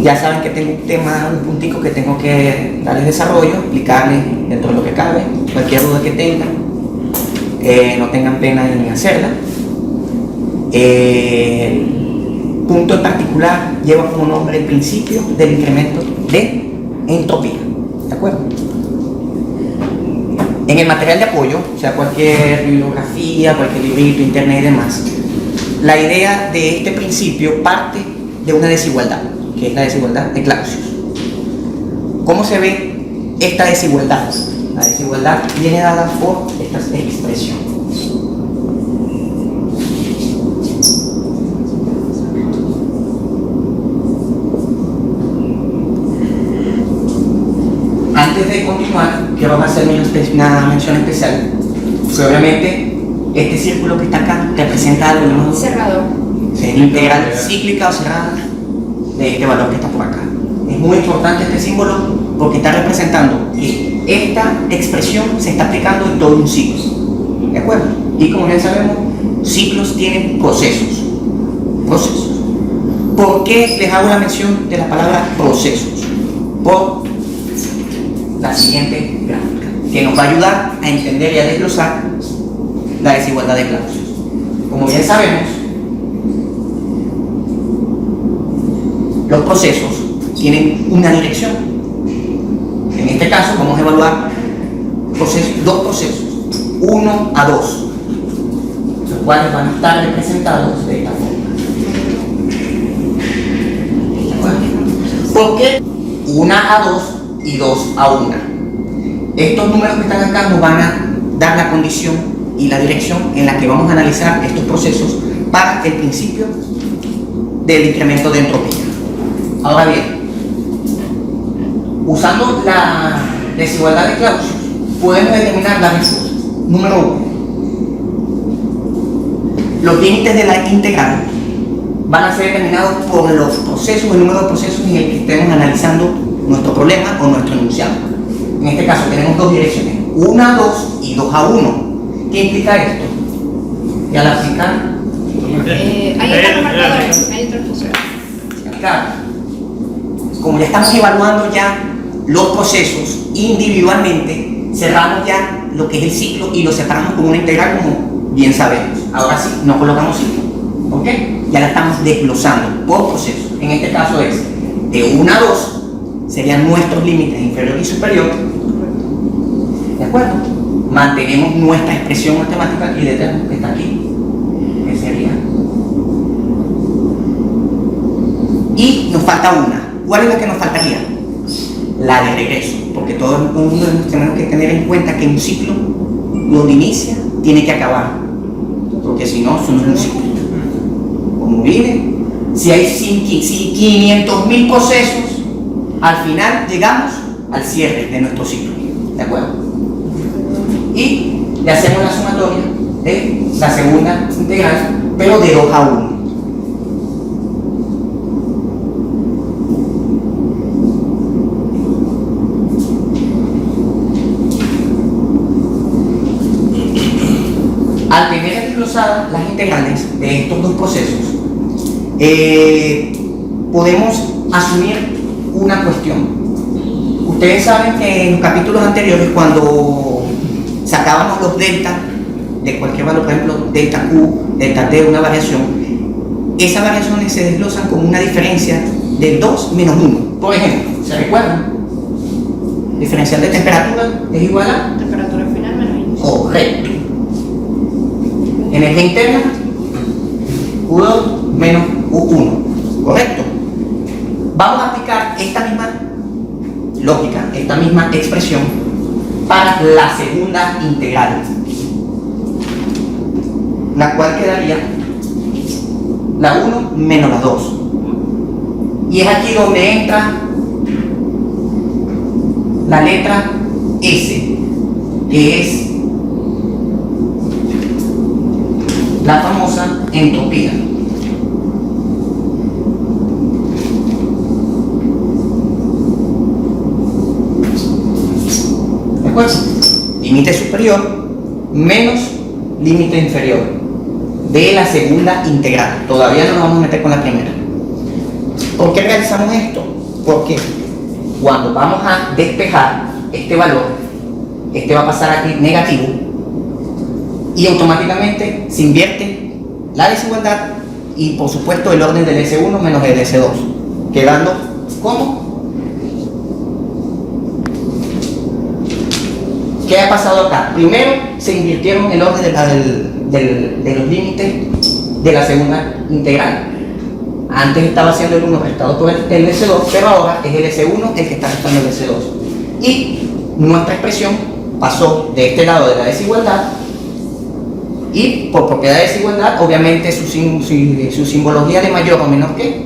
Ya saben que tengo un tema, un puntico que tengo que darles desarrollo, explicarles dentro de lo que cabe, cualquier duda que tengan, no tengan pena en hacerla. Punto en particular lleva como nombre el principio del incremento de entropía, ¿de acuerdo? En el material de apoyo, o sea, cualquier bibliografía, cualquier librito, internet y demás, la idea de este principio parte de una desigualdad, que es la desigualdad de Clausius. ¿Cómo se ve esta desigualdad? La desigualdad viene dada por esta expresión. Antes de continuar, quiero hacer una mención especial. Pues obviamente, este círculo que está acá representa algo llamado cerrado. Integral cíclica o cerrada de este valor que está por acá. Es muy importante este símbolo porque está representando que esta expresión se está aplicando en todo un ciclo. ¿De acuerdo? Y como bien sabemos, ciclos tienen procesos. Procesos. ¿Por qué les hago la mención de la palabra procesos? Por la siguiente gráfica, que nos va a ayudar a entender y a desglosar la desigualdad de Clausius. Como bien sabemos, los procesos tienen una dirección. En este caso vamos a evaluar dos procesos, 1 a 2, los cuales van a estar representados de esta forma. ¿Por qué 1 a 2 y 2 a 1? Estos números que están acá nos van a dar la condición y la dirección en la que vamos a analizar estos procesos para el principio del incremento de entropía. Ahora bien, usando la desigualdad de Clausius, podemos determinar las respuestas. Número 1. Los límites de la integral van a ser determinados por los procesos, el número de procesos en el que estemos analizando nuestro problema o nuestro enunciado. En este caso tenemos dos direcciones, 1 a 2 y 2 a 1. ¿Qué implica esto? Y al aplicar... hay otros marcadores, hay otros funciones. Como ya estamos evaluando ya los procesos individualmente, cerramos ya lo que es el ciclo y lo separamos como una integral, como bien sabemos. Ahora sí, no colocamos ciclo, ¿ok? Ya la estamos desglosando por proceso. En este caso es de 1 a 2, serían nuestros límites inferior y superior, ¿de acuerdo? Mantenemos nuestra expresión matemática y determinamos que está aquí, que sería. Y nos falta una. ¿Cuál es la que nos faltaría? La de regreso, porque todo el mundo tenemos que tener en cuenta que un ciclo, donde inicia, tiene que acabar, porque si no, eso no es un ciclo. Como viene, si hay 500.000 procesos, al final llegamos al cierre de nuestro ciclo, ¿de acuerdo? Y le hacemos la sumatoria de la segunda integral, pero de 2 a 1. Al tener desglosadas las integrales de estos dos procesos, podemos asumir una cuestión. Ustedes saben que en los capítulos anteriores, cuando sacábamos los delta de cualquier valor, por ejemplo, delta Q, delta T, una variación, esas variaciones se desglosan con una diferencia de 2 menos 1. Por ejemplo, ¿se recuerdan? Diferencial de temperatura es igual a Temperatura final menos inicio. correcto. Energía interna, Q2 menos Q1, correcto. Vamos a aplicar esta misma lógica, esta misma expresión para la segunda integral, la cual quedaría la 1 menos la 2. Y es aquí donde entra la letra S, que es la famosa entropía. ¿De acuerdo? Límite superior menos límite inferior de la segunda integral. Todavía no nos vamos a meter con la primera. ¿Por qué realizamos esto? Porque cuando vamos a despejar este valor, este va a pasar aquí negativo y automáticamente se invierte la desigualdad y por supuesto el orden del S1 menos el S2, quedando como. ¿Qué ha pasado acá? Primero se invirtieron el orden de los límites de la segunda integral. Antes estaba haciendo el 1 restado por el S2, pero ahora es el S1 el que está restando el S2. Y nuestra expresión pasó de este lado de la desigualdad y por propiedad de desigualdad, obviamente su simbología de mayor o menor que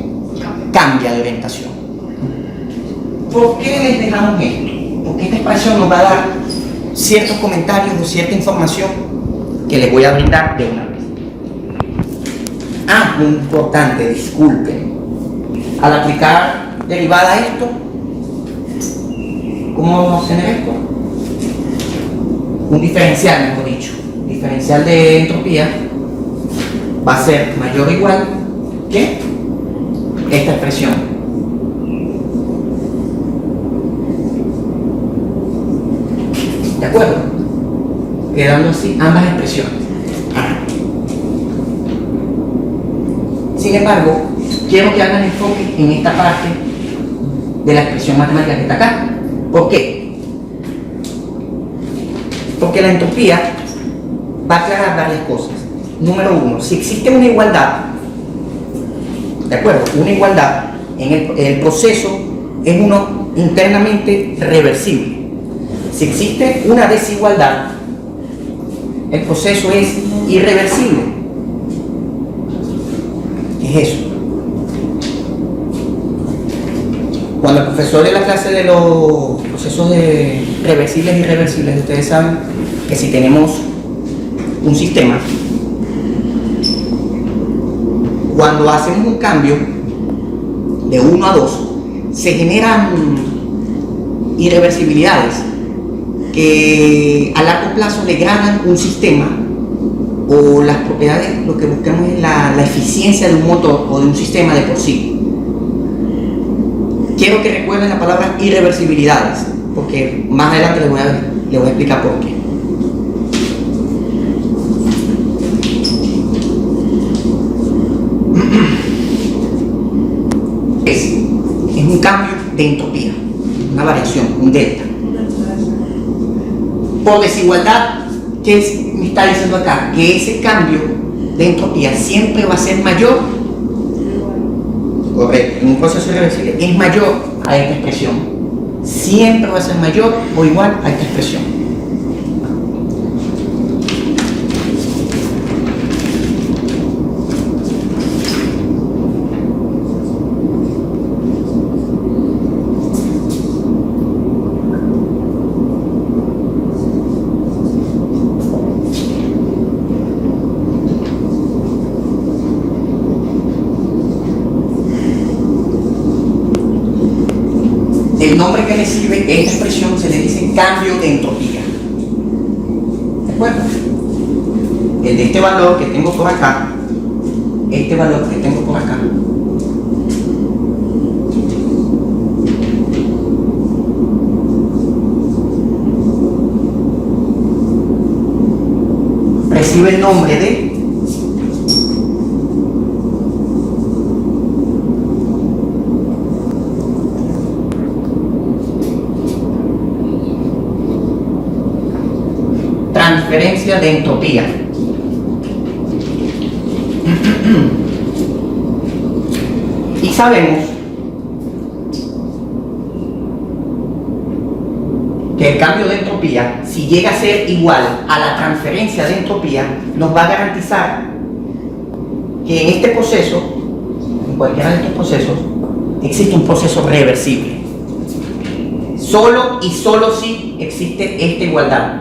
cambia de orientación. ¿Por qué les dejamos esto? Porque esta expresión nos va a dar ciertos comentarios o cierta información que les voy a brindar de una vez. Muy importante, disculpen. Al aplicar derivada a esto, ¿cómo vamos a obtener esto? Un diferencial, mejor dicho. Diferencial de entropía va a ser mayor o igual que esta expresión. ¿De acuerdo? Quedando así ambas expresiones. Sin embargo, quiero que hagan enfoque en esta parte de la expresión matemática que está acá. ¿Por qué? Porque la entropía va a aclarar varias cosas. Número uno, si existe una igualdad, ¿de acuerdo? Una igualdad en el proceso es uno internamente reversible. Si existe una desigualdad, el proceso es irreversible. ¿Qué es eso? Cuando el profesor de la clase de los procesos de reversibles y irreversibles, ustedes saben que si tenemos un sistema, cuando hacemos un cambio de 1 a 2, se generan irreversibilidades que a largo plazo degradan un sistema o las propiedades. Lo que buscamos es la eficiencia de un motor o de un sistema de por sí. Quiero que recuerden la palabra irreversibilidades, porque más adelante les voy a explicar por qué. Es un cambio de entropía, una variación, un delta. Por desigualdad, ¿qué me está diciendo acá? Que ese cambio de entropía siempre va a ser mayor. Correcto, en un proceso irreversible es mayor a esta expresión. Siempre va a ser mayor o igual a esta expresión. El nombre que recibe esta expresión se le dice cambio de entropía. ¿De acuerdo? El de este valor que tengo por acá, este valor que tengo por acá, recibe el nombre de transferencia de entropía. Y sabemos que el cambio de entropía, si llega a ser igual a la transferencia de entropía, nos va a garantizar que en este proceso, en cualquiera de estos procesos, existe un proceso reversible. Solo y solo si existe esta igualdad.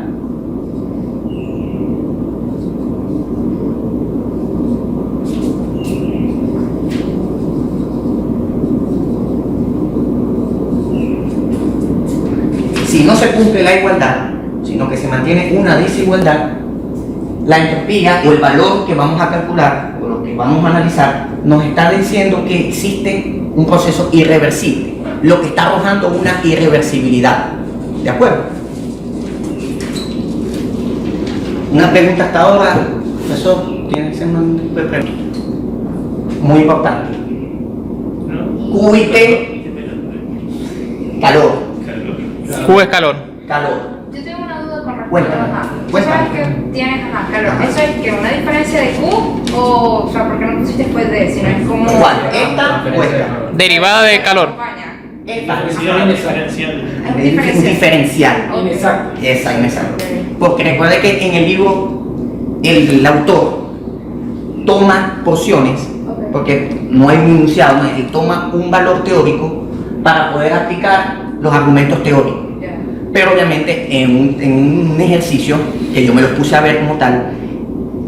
Si no se cumple la igualdad, sino que se mantiene una desigualdad, la entropía o el valor que vamos a calcular o lo que vamos a analizar nos está diciendo que existe un proceso irreversible. lo que está arrojando una irreversibilidad. ¿De acuerdo? Una pregunta hasta ahora, profesor, tiene que ser una pregunta. Muy importante. QIT, calor. Q es calor. Calor. Yo tengo una duda con respecto Cuéntame, Tú cuéntame. sabes que tienes calor. Ajá. ¿Eso es que una diferencia de Q? O sea, ¿por qué no pusiste después de? Si no es como. ¿Cuál? ¿Esta o esta? Derivada de calor. Esta. Es Un diferencial. Inexacto. Exacto. Porque recuerde que en el libro el autor toma porciones, porque no hay un enunciado, no, él toma un valor teórico para poder aplicar los argumentos teóricos. Pero obviamente en un ejercicio, que yo me lo puse a ver como tal,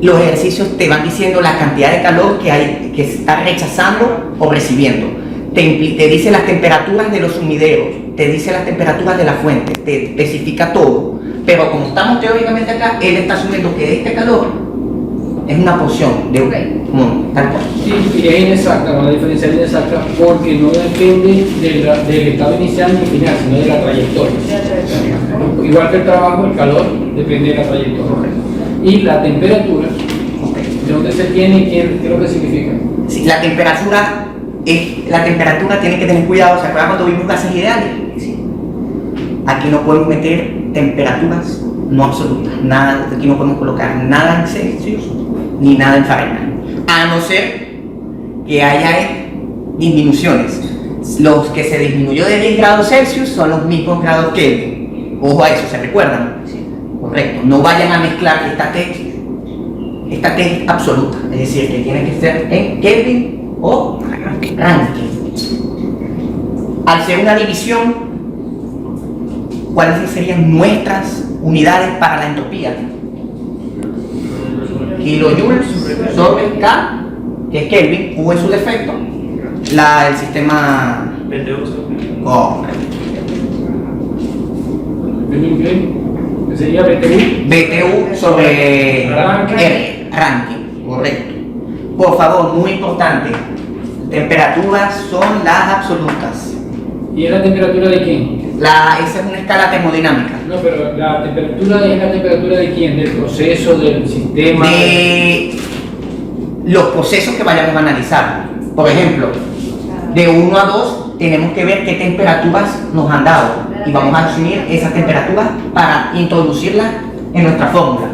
los ejercicios te van diciendo la cantidad de calor que está rechazando o recibiendo. Te dice las temperaturas de los sumideros, te dice las temperaturas de la fuente, te especifica todo. Pero como estamos teóricamente acá, él está asumiendo que este calor es una porción de tal cual. Sí, y es inexacta, la diferencia es inexacta porque no depende del estado inicial ni final, sino de la trayectoria. Igual que el trabajo, el calor depende de la trayectoria. Y la temperatura, ¿de dónde se tiene y qué es lo que significa? Sí, la temperatura tiene que tener cuidado. ¿Se acuerdan cuando vimos gases ideales? Aquí no podemos meter temperaturas no absolutas, nada, aquí no podemos colocar nada en Celsius ni nada en Fahrenheit, a no ser que haya disminuciones. Los que se disminuyó de 10 grados Celsius son los mismos grados Kelvin. Ojo a eso, ¿se recuerdan? Correcto, no vayan a mezclar esta T es absoluta, es decir, que tiene que ser en Kelvin o Rankine. Al ser una división, ¿cuáles serían nuestras unidades para la entropía? Kilojoules sobre K, que es Kelvin, U en su defecto, el sistema Sería BTU. BTU sobre R, Rankine, correcto. Por favor, muy importante, temperaturas son las absolutas. ¿Y es la temperatura de quién? Esa es una escala termodinámica. No, pero la temperatura es la temperatura de quién, del proceso, del sistema. De los procesos que vayamos a analizar. Por ejemplo, de 1 a 2 tenemos que ver qué temperaturas nos han dado y vamos a asumir esas temperaturas para introducirlas en nuestra fórmula.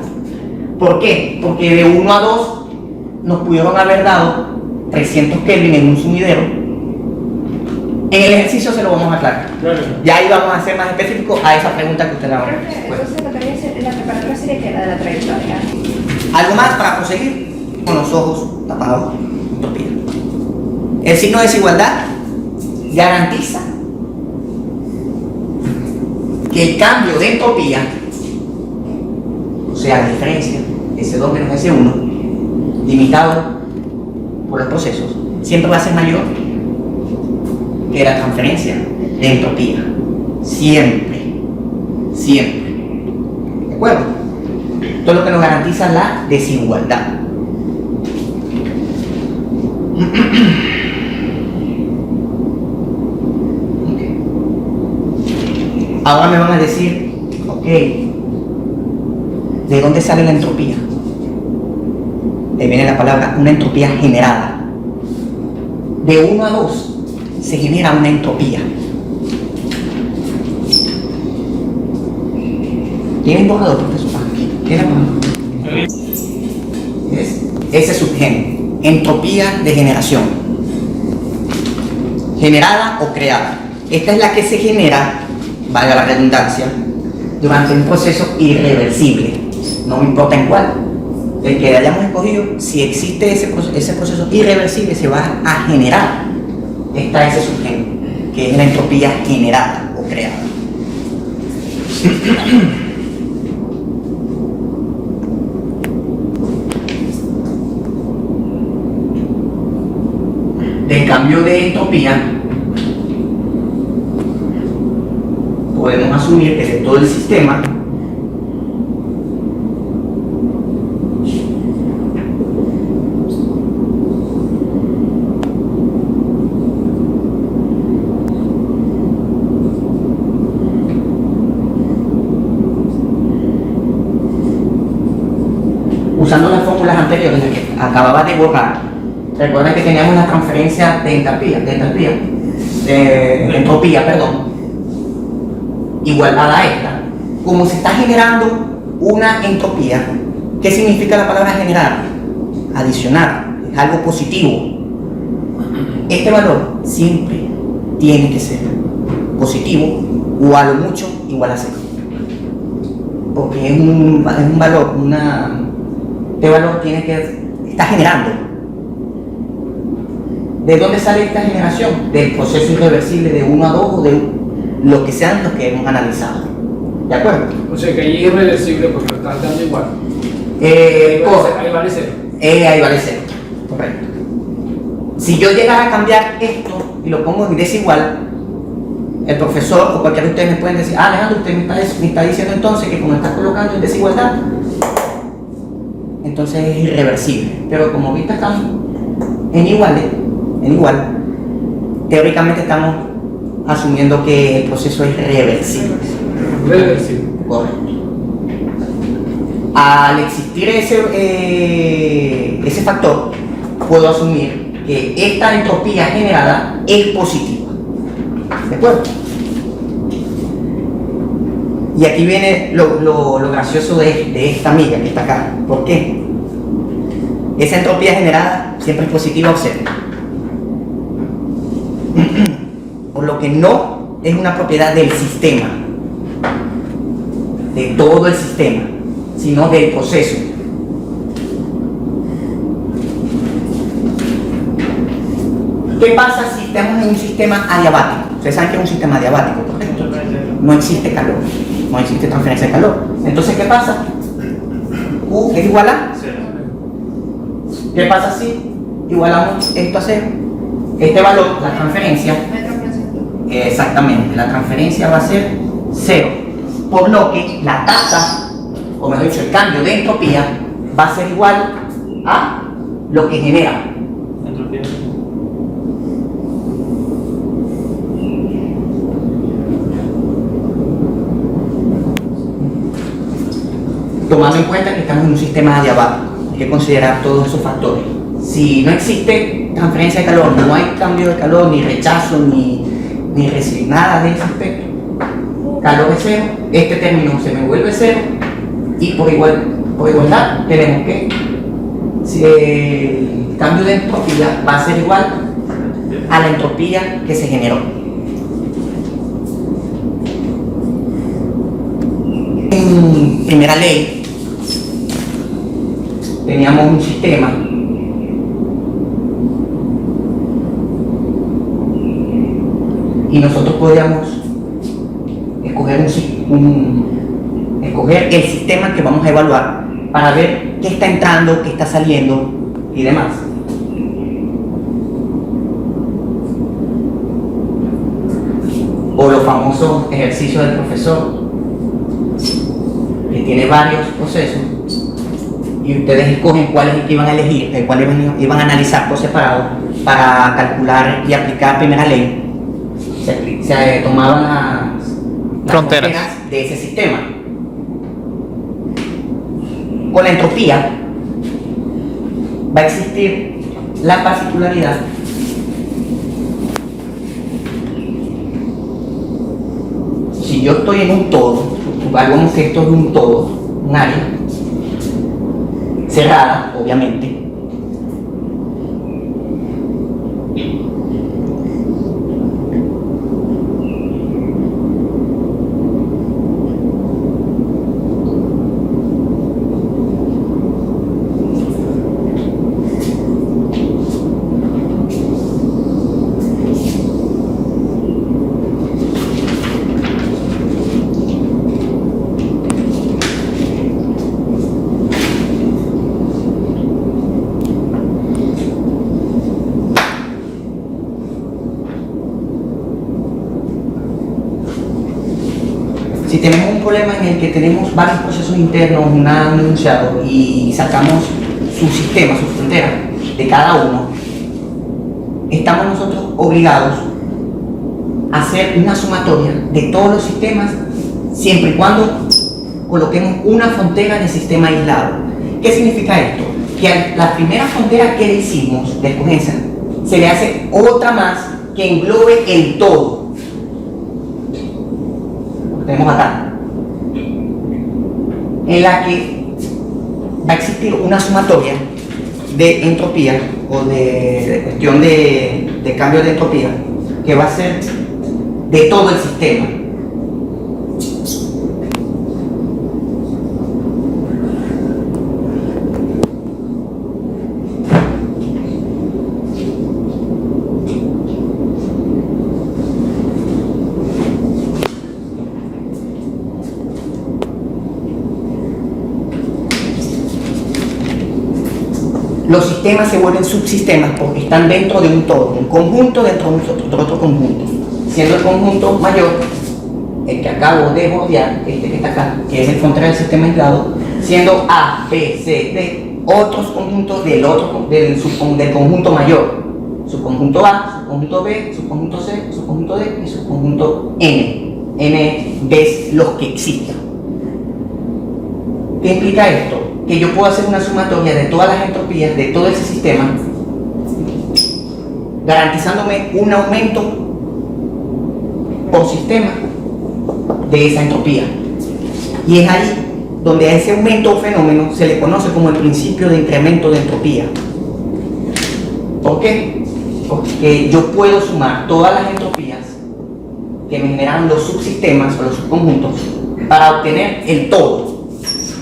¿Por qué? Porque de 1 a 2 nos pudieron haber dado 300 Kelvin en un sumidero. En el ejercicio se lo vamos a aclarar. Ya ahí vamos a ser más específicos a esa pregunta que usted le va a hacer. Entonces la temperatura sería que la de la trayectoria. Algo más para proseguir con los ojos tapados. Entropía. El signo de desigualdad garantiza que el cambio de entropía, o sea, la diferencia S2 menos S1, limitado por los procesos, siempre va a ser mayor que la transferencia de entropía. Siempre. ¿De acuerdo? Todo lo que nos garantiza la desigualdad. Ahora me van a decir, ok, ¿de dónde sale la entropía? De ahí viene la palabra, una entropía generada. De 1 a 2 se genera una entropía. ¿Tienen 2 a 2, profesor? ¿Tienen 2 a 2? Ese subgénero, entropía de generación. Generada o creada. Esta es la que se genera, valga la redundancia, durante un proceso irreversible. No me importa en cuál. El que hayamos escogido, si existe ese proceso irreversible, se va a generar. Está ese subgénero, que es la entropía generada o creada. De cambio de entropía, podemos asumir que de todo el sistema usando las fórmulas anteriores que acababa de borrar, recuerden que teníamos la transferencia de entropía, perdón, igualada a esta. Como se está generando una entropía, ¿qué significa la palabra generar? Adicionar, es algo positivo. Este valor siempre tiene que ser positivo o a lo mucho igual a 0. Porque es un valor, este valor está generando. ¿De dónde sale esta generación? Del proceso irreversible de 1 a 2 o de lo que sean los que hemos analizado. ¿De acuerdo? O sea que ahí es irreversible porque lo estás dando igual. Ahí vale 0. Ahí vale 0. Correcto. Si yo llegara a cambiar esto y lo pongo en desigual, el profesor o cualquiera de ustedes me pueden decir: Alejandro, usted me está diciendo entonces que como está colocando en desigualdad, entonces es irreversible. Pero como ahorita estamos en igual, teóricamente estamos asumiendo que el proceso es reversible. Correcto. Al existir ese factor, puedo asumir que esta entropía generada es positiva. ¿De acuerdo? Y aquí viene lo gracioso de esta amiga que está acá. ¿Por qué? Esa entropía generada siempre es positiva o 0. Por lo que no es una propiedad del sistema, de todo el sistema, sino del proceso. ¿Qué pasa si estamos en un sistema adiabático? Ustedes saben que es un sistema adiabático, ¿correcto? No existe calor, no existe transferencia de calor. Entonces, ¿qué pasa? U es igual a 0. ¿Qué pasa si igualamos esto a 0? Este valor, la transferencia, exactamente, la transferencia va a ser 0. Por lo que la tasa, o mejor dicho, el cambio de entropía va a ser igual a lo que genera. Tomando en cuenta que estamos en un sistema adiabático, hay que considerar todos esos factores. Si no existe transferencia de calor, no hay cambio de calor, ni rechazo, ni nada de ese aspecto, calor es 0, este término se me vuelve 0, y por igualdad tenemos que si el cambio de entropía va a ser igual a la entropía que se generó. En primera ley teníamos un sistema y nosotros podíamos escoger el sistema que vamos a evaluar para ver qué está entrando, qué está saliendo y demás. O los famosos ejercicios del profesor, que tiene varios procesos y ustedes escogen cuáles iban a elegir, cuáles iban a analizar por separado para calcular y aplicar primera ley. Se tomaban las fronteras de ese sistema. Con la entropía va a existir la particularidad si yo estoy en un todo, supongamos que esto es un todo, un área cerrada, obviamente. Si tenemos un problema en el que tenemos varios procesos internos, un enunciado, y sacamos su sistema, su frontera de cada uno, estamos nosotros obligados a hacer una sumatoria de todos los sistemas siempre y cuando coloquemos una frontera en el sistema aislado. ¿Qué significa esto? Que a la primera frontera que le hicimos de escogencia se le hace otra más que englobe el todo. Lo tenemos acá. En la que va a existir una sumatoria de entropía o de cuestión de cambio de entropía que va a ser de todo el sistema. Los sistemas se vuelven subsistemas porque están dentro de un todo, un conjunto dentro de otro conjunto, siendo el conjunto mayor, el que acabo de bordear, este que está acá, que es el frontera del sistema aislado, siendo A, B, C, D, otros conjuntos del conjunto mayor, subconjunto A, subconjunto B, subconjunto C, subconjunto D y subconjunto N veces los que existan. ¿Qué implica esto? Que yo puedo hacer una sumatoria de todas las entropías de todo ese sistema, garantizándome un aumento por sistema de esa entropía. Y es ahí donde a ese aumento o fenómeno se le conoce como el principio de incremento de entropía. ¿Por qué? Porque yo puedo sumar todas las entropías que me generan los subsistemas o los subconjuntos para obtener el todo.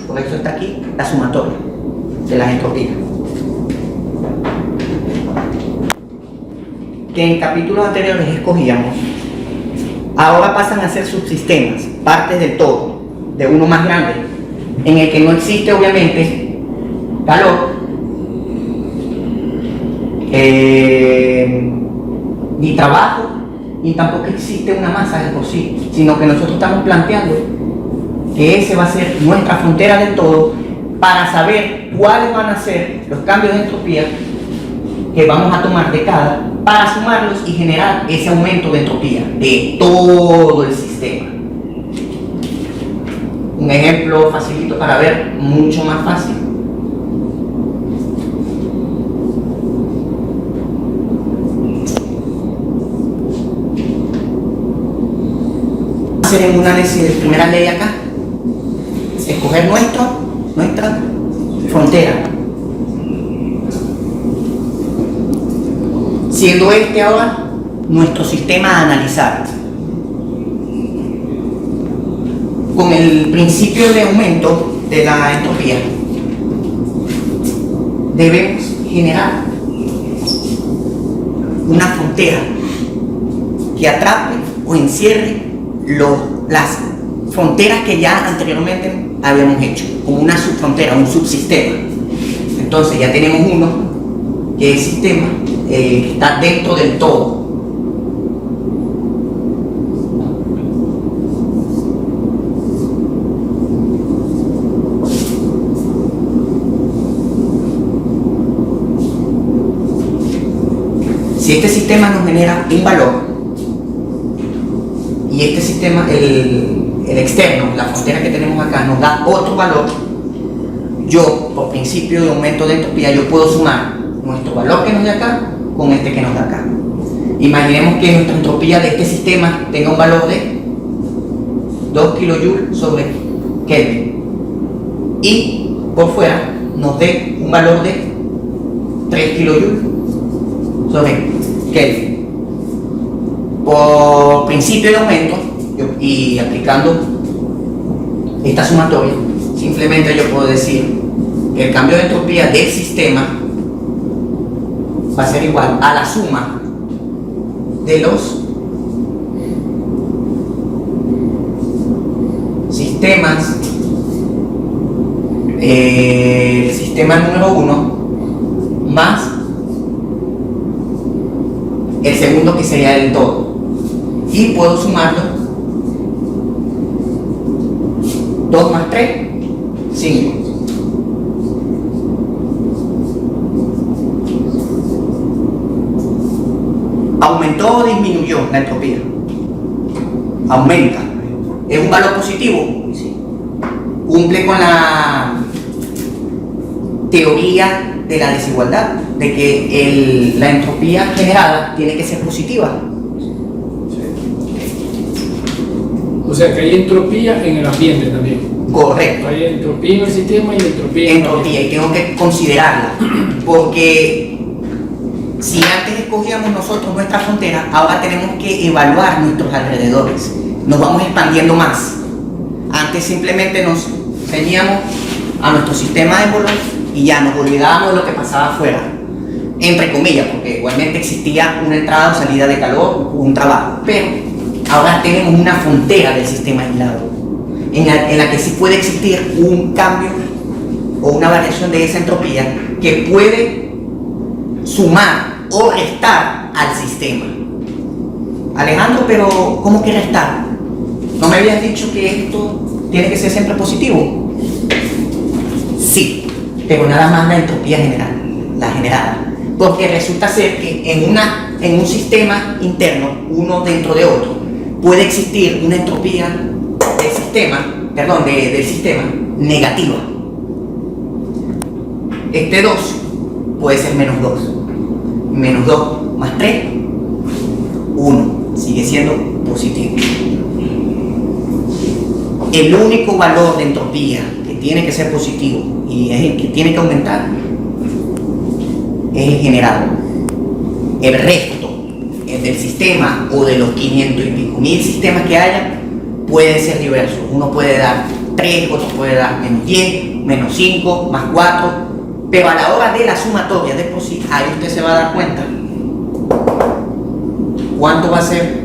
Por eso está aquí la sumatoria de las entropías. Que en capítulos anteriores escogíamos, ahora pasan a ser subsistemas, partes del todo, de uno más grande, en el que no existe obviamente calor, ni trabajo, ni tampoco existe una masa de por sí, sino que nosotros estamos planteando que ese va a ser nuestra frontera del todo para saber cuáles van a ser los cambios de entropía que vamos a tomar de cada para sumarlos y generar ese aumento de entropía de todo el sistema. Un ejemplo facilito para ver, mucho más fácil. Hacer en una primera ley acá. Escoger nuestra frontera, siendo este ahora nuestro sistema a analizar. Con el principio de aumento de la entropía debemos generar una frontera que atrape o encierre las fronteras que ya anteriormente habíamos hecho, como una subfrontera, un subsistema. Entonces ya tenemos uno que es sistema, que está dentro del todo. Si este sistema nos genera un valor y este sistema, el externo, la frontera que tenemos acá, nos da otro valor, yo, por principio de aumento de entropía, yo puedo sumar nuestro valor que nos da acá con este que nos da acá. Imaginemos que nuestra entropía de este sistema tenga un valor de 2 kJ sobre Kelvin y por fuera nos dé un valor de 3 kJ sobre Kelvin. Por principio de aumento y aplicando esta sumatoria, simplemente yo puedo decir que el cambio de entropía del sistema va a ser igual a la suma de los sistemas, el sistema número 1 más el segundo, que sería el todo, y puedo sumarlo. 2 más 3, 5. ¿Aumentó o disminuyó la entropía? Aumenta. ¿Es un valor positivo? Sí. ¿Cumple con teoría de la desigualdad, de que la entropía generada tiene que ser positiva. O sea que hay entropía en el ambiente también. Correcto. Hay entropía en el sistema y entropía en el Entropía, y tengo que considerarla, porque si antes escogíamos nosotros nuestra frontera, ahora tenemos que evaluar nuestros alrededores, nos vamos expandiendo más. Antes simplemente nos ceñíamos a nuestro sistema émbolo y ya nos olvidábamos de lo que pasaba afuera, entre comillas, porque igualmente existía una entrada o salida de calor o un trabajo, pero ahora tenemos una frontera del sistema aislado, en la que sí puede existir un cambio o una variación de esa entropía que puede sumar o restar al sistema. Alejandro, pero ¿cómo que restar? ¿No me habías dicho que esto tiene que ser siempre positivo? Sí, pero nada más la entropía general, la generada. Porque resulta ser que en un sistema interno, uno dentro de otro, puede existir una entropía del sistema negativa. Este 2 puede ser menos 2. Menos 2 más 3, 1. Sigue siendo positivo. El único valor de entropía que tiene que ser positivo y es el que tiene que aumentar es el generado. El resto, el del sistema o de los 500 y pico mil sistemas que haya, puede ser diverso. Uno puede dar 3, otro puede dar menos 10, menos 5, más 4, pero a la hora de la sumatoria de por sí, ahí usted se va a dar cuenta cuánto va a ser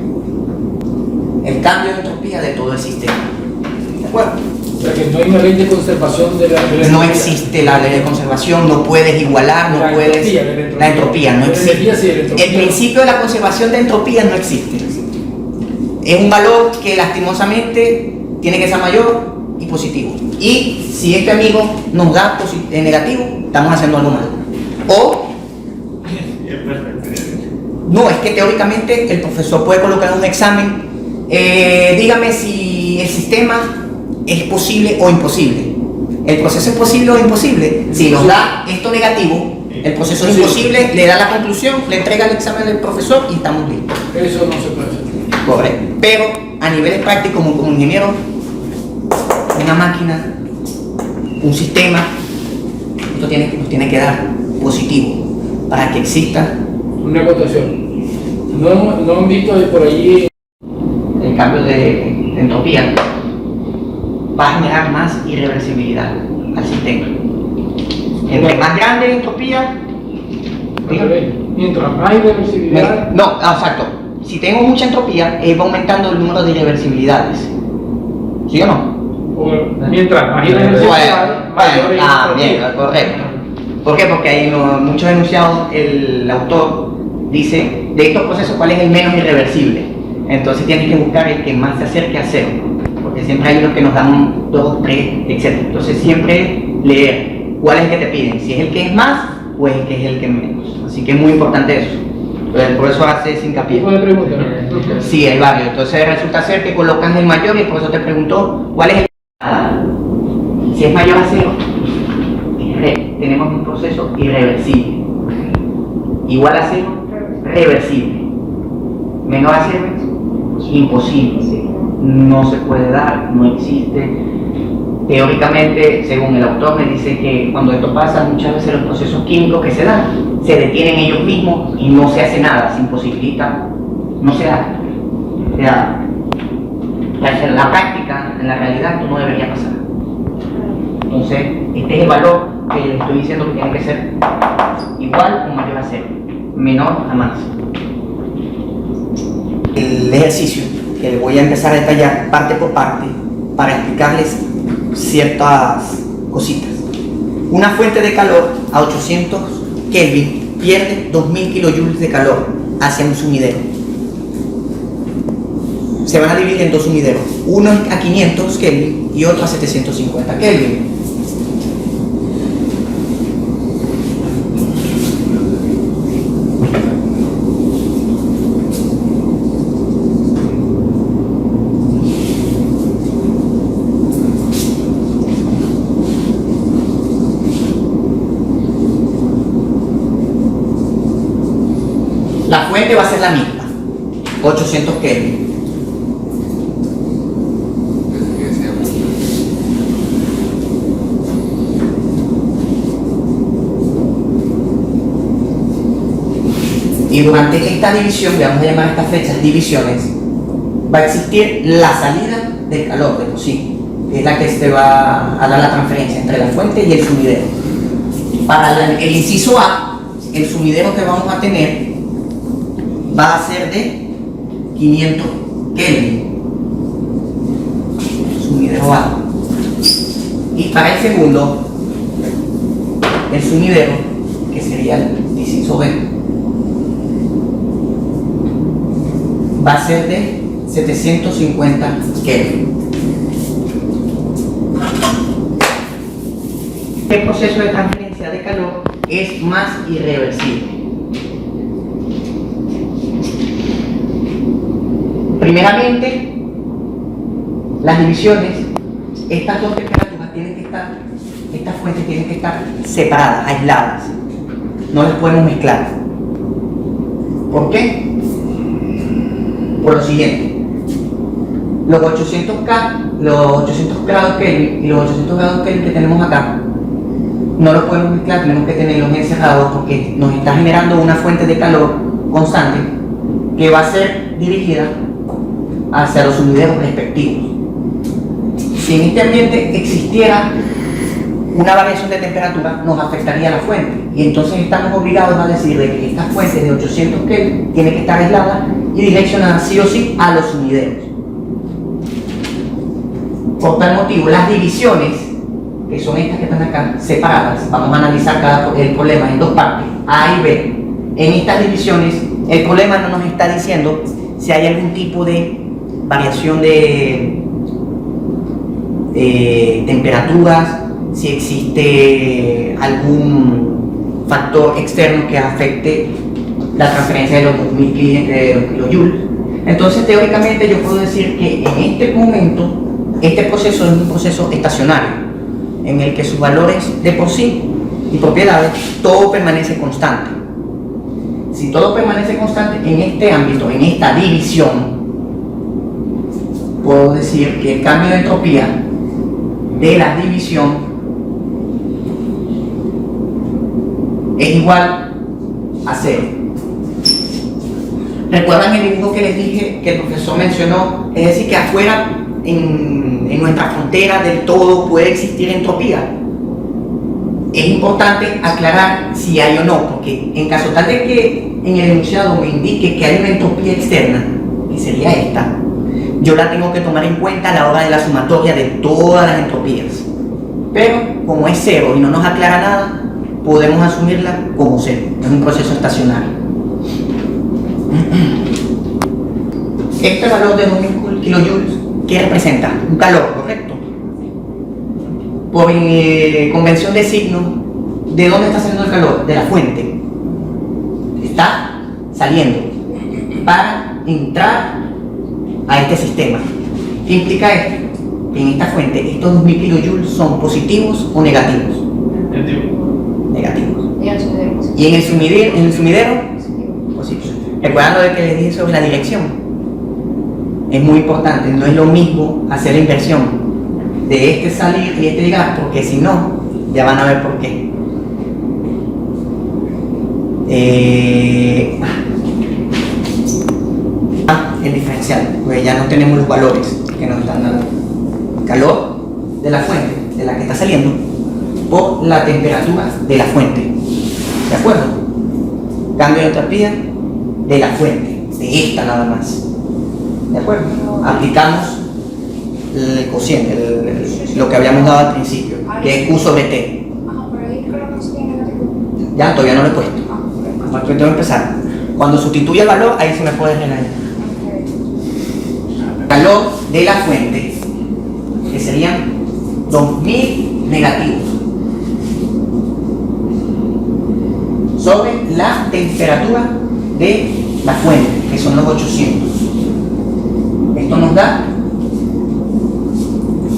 el cambio de entropía de todo el sistema. ¿De acuerdo? O sea que no hay una ley de conservación de la No entropía. existe la ley de conservación, no puedes igualar, no puedes. La entropía no La energía sí, la existe. entropía El no. principio de la conservación de entropía no existe. Es un valor que lastimosamente tiene que ser mayor y positivo. Y si este amigo nos da negativo, estamos haciendo algo mal. O no, es que teóricamente el profesor puede colocar un examen. Dígame si el sistema es posible o imposible. El proceso es posible o imposible. Si nos da esto negativo, el proceso es imposible, le da la conclusión, le entrega el examen del profesor y estamos listos. Eso no se puede hacer. Correcto. Pero a niveles prácticos, como ingeniero, una máquina, un sistema, esto nos tiene que dar positivo para que exista Una acotación. No han visto por allí. el cambio de entropía. Va a generar más irreversibilidad al sistema. Entre más grande la entropía, Mientras más irreversibilidad. no, exacto. Si tengo mucha entropía, va aumentando el número de irreversibilidades. ¿Sí o no? Mientras más irreversibilidad, mayor es la bien, entropía. correcto. ¿Por qué? Porque hay muchos enunciados, el autor dice, de estos procesos, ¿cuál es el menos irreversible? Entonces tienes que buscar el que más se acerque a cero, porque siempre hay unos que nos dan 2, 3, etc. Entonces siempre leer cuál es el que te piden, si es el que es más o es el que es el que es menos. Así que es muy importante eso. Entonces, por eso hace ese hincapié. ¿Tipo de pregunta? ¿No? Sí, hay varios. Entonces resulta ser que colocan el mayor y por eso te preguntó cuál es el. Si es mayor a 0, tenemos un proceso irreversible. Igual a 0, reversible. Menor a 0, imposible. No se puede dar, no existe. Teóricamente, según el autor, me dice que cuando esto pasa, muchas veces los procesos químicos que se dan se detienen ellos mismos y no se hace nada, se imposibilita, no se da. O sea, en la práctica, en la realidad, esto no debería pasar. Entonces, este es el valor que les estoy diciendo que tiene que ser igual o mayor a 0, menor a más. El ejercicio que voy a empezar a detallar parte por parte para explicarles ciertas cositas. Una fuente de calor a 800 Kelvin pierde 2000 kilojoules de calor hacia un sumidero. Se van a dividir en dos sumideros, uno a 500 Kelvin y otro a 750 Kelvin. fuente va a ser la misma, 800 Kelvin. Y durante esta división, vamos a llamar a estas flechas divisiones, va a existir la salida del calor de por sí, que es la que se va a dar la transferencia entre la fuente y el sumidero. Para el inciso A, el sumidero que vamos a tener va a ser de 500 Kelvin. Sumidero A. Y para el segundo, el sumidero, que sería el inciso B, va a ser de 750 Kelvin. El proceso de transferencia de calor es más irreversible. Primeramente, las divisiones, estas dos temperaturas tienen que estar, estas fuentes tienen que estar separadas, aisladas. No las podemos mezclar. ¿Por qué? Por lo siguiente, los 800 grados Kelvin y los 800 grados Kelvin que tenemos acá no los podemos mezclar, tenemos que tenerlos encerrados porque nos está generando una fuente de calor constante que va a ser dirigida hacia los sumideros respectivos. Si en este ambiente existiera una variación de temperatura, nos afectaría a la fuente y entonces estamos obligados a decir de que esta fuente de 800 Kelvin tiene que estar aislada y direccionada sí o sí a los sumideros. Por tal motivo, las divisiones, que son estas que están acá, separadas, vamos a analizar el problema en dos partes, A y B. En estas divisiones, el problema no nos está diciendo si hay algún tipo de variación de temperaturas, si existe algún factor externo que afecte la transferencia de los 2000 kilojoules. Entonces, teóricamente, yo puedo decir que en este momento, este proceso es un proceso estacionario, en el que sus valores de por sí y propiedades, todo permanece constante. Si todo permanece constante en este ámbito, en esta división, puedo decir que el cambio de entropía de la división es igual a 0. ¿Recuerdan el dibujo que les dije que el profesor mencionó? Es decir, que afuera, en nuestra frontera del todo, puede existir entropía. Es importante aclarar si hay o no, porque en caso tal de que en el enunciado me indique que hay una entropía externa, que sería esta, yo la tengo que tomar en cuenta a la hora de la sumatoria de todas las entropías. Pero como es 0 y no nos aclara nada, podemos asumirla como 0. Es un proceso estacionario. Este valor de 2000 kilojoules, ¿qué representa? Un calor, ¿correcto? Por convención de signo, ¿de dónde está saliendo el calor? De la fuente. Está saliendo para entrar a este sistema. ¿Qué implica esto? Que en esta fuente, estos 2000 kilojoules son positivos o negativos. Negativos. Y en el sumidero, positivo. Recuerdan lo que les dije sobre la dirección. Es muy importante, no es lo mismo hacer la inversión de este salir y este llegar, porque si no, ya van a ver por qué. El diferencial, pues ya no tenemos los valores que nos están dando. Calor de la fuente, de la que está saliendo, por la temperatura de la fuente. ¿De acuerdo? Cambio de entropía de la fuente, de esta nada más. ¿De acuerdo? Aplicamos el cociente, lo que habíamos dado al principio, que es Q sobre T. Ya, todavía no lo he puesto. Tengo que empezar. Cuando sustituye el valor, ahí se me puede regañar. Calor de la fuente, que serían 2000 negativos, sobre la temperatura de la fuente, que son los 800. Esto nos da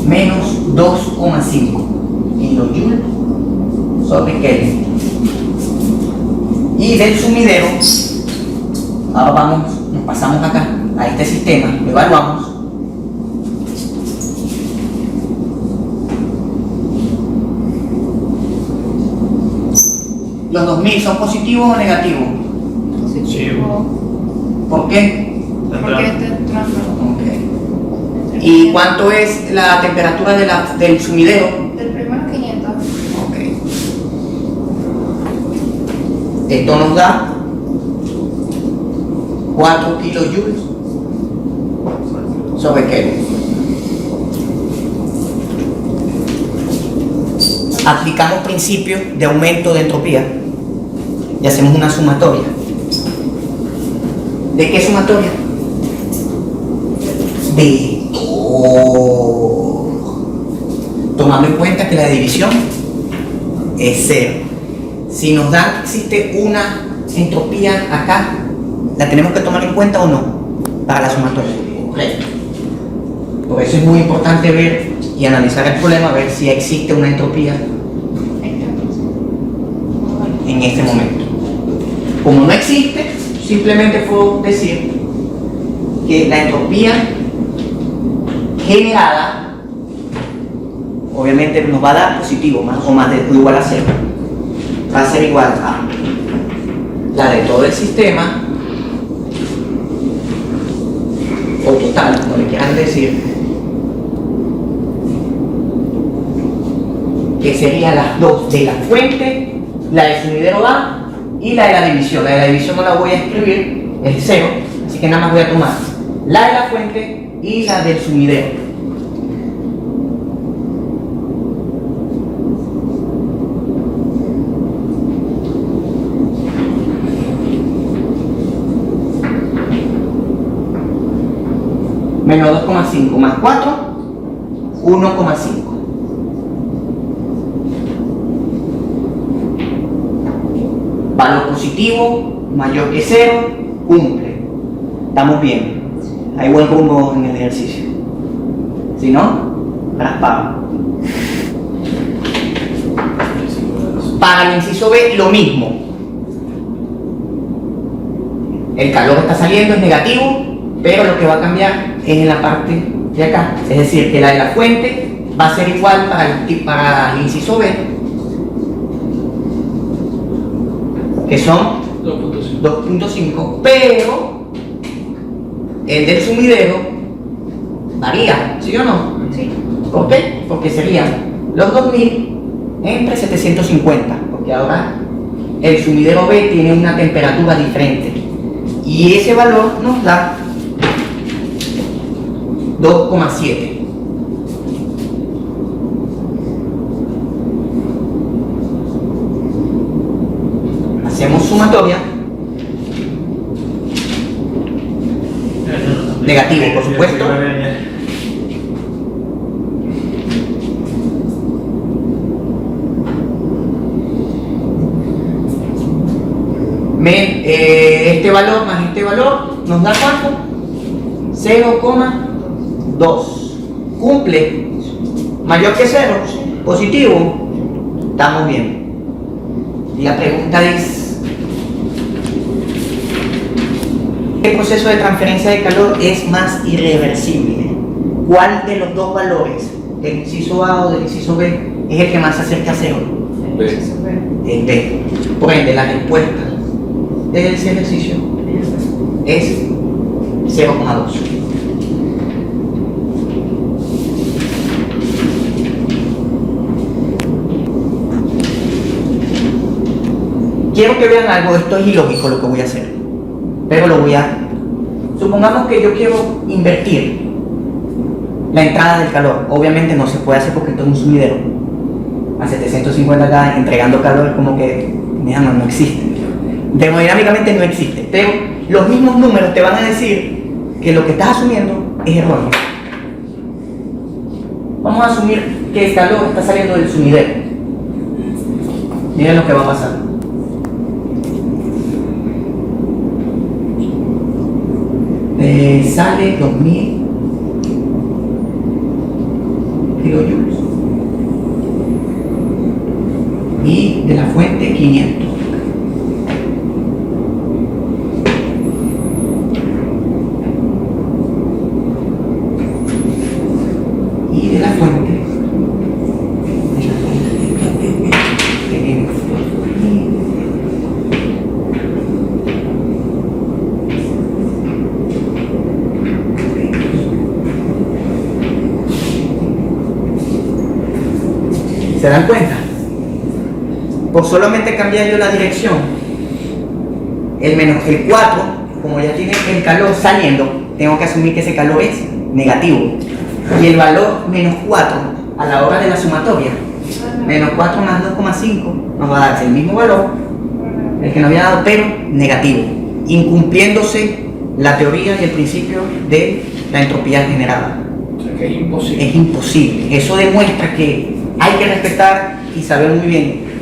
menos 2,5 kilojoules sobre Kelvin. Y del sumidero Ahora nos pasamos acá a este sistema, lo evaluamos. ¿Los 2000 son positivos o negativos? Positivo. ¿Por qué? Porque está entrando. Ok. ¿Y cuánto es la temperatura del sumidero? Del primero 500. Ok. Esto nos da 4 kilojoules sobre Kelvin. Aplicamos principios de aumento de entropía y hacemos una sumatoria. ¿De qué sumatoria? De todo. Tomando en cuenta que la división es 0. Si nos da que existe una entropía acá, ¿la tenemos que tomar en cuenta o no? Para la sumatoria. Correcto. Por eso es muy importante ver y analizar el problema, ver si existe una entropía en este momento. Como no existe, simplemente puedo decir que la entropía generada obviamente nos va a dar positivo, más o más o igual a 0. Va a ser igual a la de todo el sistema, o total, como le quieran decir, que serían las dos de la fuente, la del sumidero A y la de la división. La de la división no la voy a escribir, es 0, así que nada más voy a tomar la de la fuente y la del sumidero. Menos 2,5 más 4, 1,5. Valor positivo, mayor que 0, cumple. Estamos bien. Hay buen rumbo en el ejercicio. Si no, raspado. Para el inciso B, lo mismo. El calor está saliendo, es negativo, pero lo que va a cambiar es en la parte de acá. Es decir, que la de la fuente va a ser igual para el inciso B, que son 2.5, pero el del sumidero varía, ¿sí o no? Sí. ¿Por qué? Porque serían los 2000 entre 750, porque ahora el sumidero B tiene una temperatura diferente y ese valor nos da 2,7. Hacemos sumatoria. Negativo, por supuesto. Este valor más este valor nos da ¿cuánto? 0,2. Cumple. Mayor que 0. Positivo. Estamos bien. Y la pregunta es: ¿qué proceso de transferencia de calor es más irreversible? ¿Cuál de los dos valores, del inciso A o del inciso B, es el que más se acerca a 0? El B. Por ende, la respuesta de ese ejercicio es 0,2. Quiero que vean algo. Esto es ilógico lo que voy a hacer, pero lo voy a... Supongamos que yo quiero invertir la entrada del calor. Obviamente no se puede hacer porque esto es un sumidero a 750 acá entregando calor, como que no existe. Termodinámicamente no existe, pero los mismos números te van a decir que lo que estás asumiendo es erróneo. Vamos a asumir que el calor está saliendo del sumidero. Miren lo que va a pasar. Sale 2000 kilojoules y de la fuente 500. fuente. ¿Se dan cuenta? Por solamente cambiar yo la dirección, el 4, como ya tiene el calor saliendo, tengo que asumir que ese calor es negativo. Y el valor menos 4 a la hora de la sumatoria, menos 4 más 2,5, nos va a dar el mismo valor, el que nos había dado, pero negativo, incumpliéndose la teoría y el principio de la entropía generada. O sea que es imposible. Es imposible. Eso demuestra que hay que respetar y saber muy bien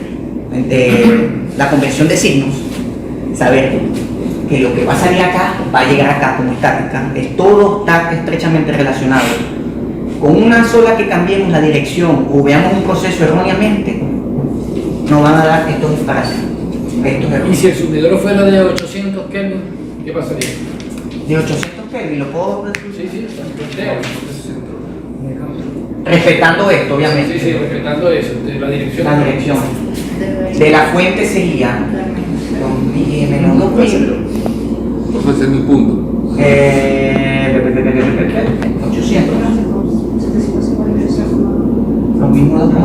la convención de signos, saber que lo que va a salir acá va a llegar acá como estática. Todo está estrechamente relacionado. Con una sola que cambiemos la dirección o veamos un proceso erróneamente, nos van a dar estos disparates. Y si el sumidero fuera de 800 Kelvin, ¿qué pasaría? De 800 Kelvin, ¿lo puedo? Sí, sí, Respetando esto, obviamente. sí, respetando eso, de la dirección. La dirección de la fuente sería 2000 menos 2000. Ese es mi punto. 800. Lo mismo de acá.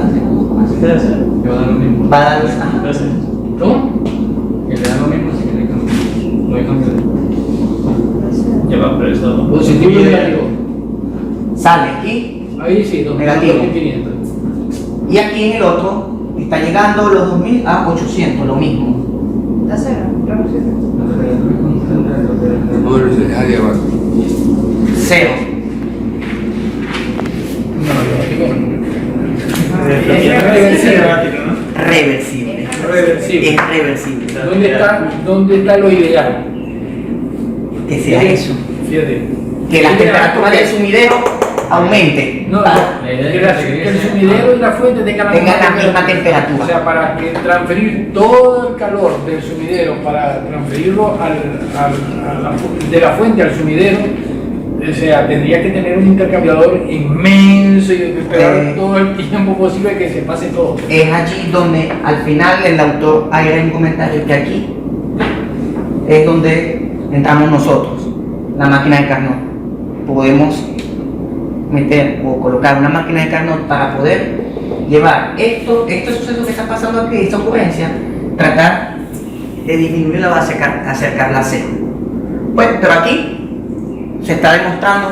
Va a dar ¿Cómo? Que le da lo mismo, así que le cambia. No hay cambio. Lleva preso. Positivo y negativo. sale aquí Ahí sí, 2.500. negativo. Y aquí en el otro está llegando los 2000 a 800, lo mismo. ¿Está cero? No debe ser dejar de abajo. Cero. Reversible. Reversible. Es reversible. ¿Dónde está lo ideal? Que sea eso. Fíjate. Que la temperatura del sumidero aumente. No, que el sumidero y la fuente tengan Tengan la misma temperatura. O sea, para que transferir todo el calor del sumidero, para transferirlo de la fuente al sumidero, o sea, tendría que tener un intercambiador inmenso y esperar todo el tiempo posible que se pase todo. Es allí donde al final el autor agrega un comentario que aquí es donde entramos nosotros, la máquina de Carnot. Podemos meter o colocar una máquina de Carnot para poder llevar este suceso que está pasando aquí, esta ocurrencia, tratar de disminuirla o acercarla a cero. Pues, pero aquí se está demostrando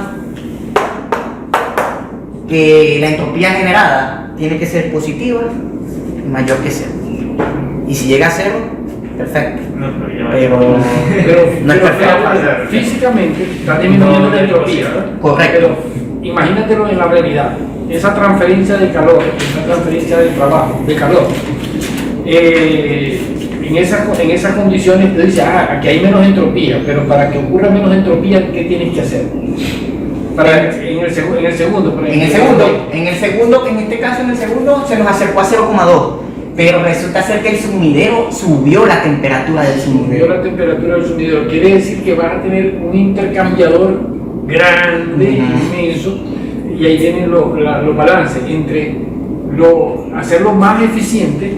que la entropía generada tiene que ser positiva y mayor que cero. Y si llega a cero, perfecto. Pero no es perfecto. Físicamente está disminuyendo la entropía. Correcto. Pero imagínatelo en la realidad. Esa transferencia de calor, esa transferencia de trabajo, de calor. En esas condiciones tú dices, aquí hay menos entropía, pero para que ocurra menos entropía, ¿qué tienes que hacer? En el segundo, en este caso en el segundo se nos acercó a 0,2, pero resulta ser que el sumidero subió la temperatura del Subió sumidero. la temperatura del sumidero. Quiere decir que vas a tener un intercambiador grande, inmenso, y ahí vienen los balances entre hacerlo más eficiente,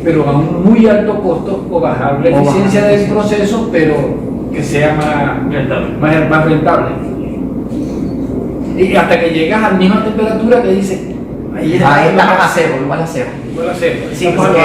pero a un muy alto costo, o bajar la eficiencia del proceso, pero que sea más rentable. Y hasta que llegas a la misma temperatura que dice, ahí Ahí estamos a cero, igual a cero. Igual a cero. Sí, porque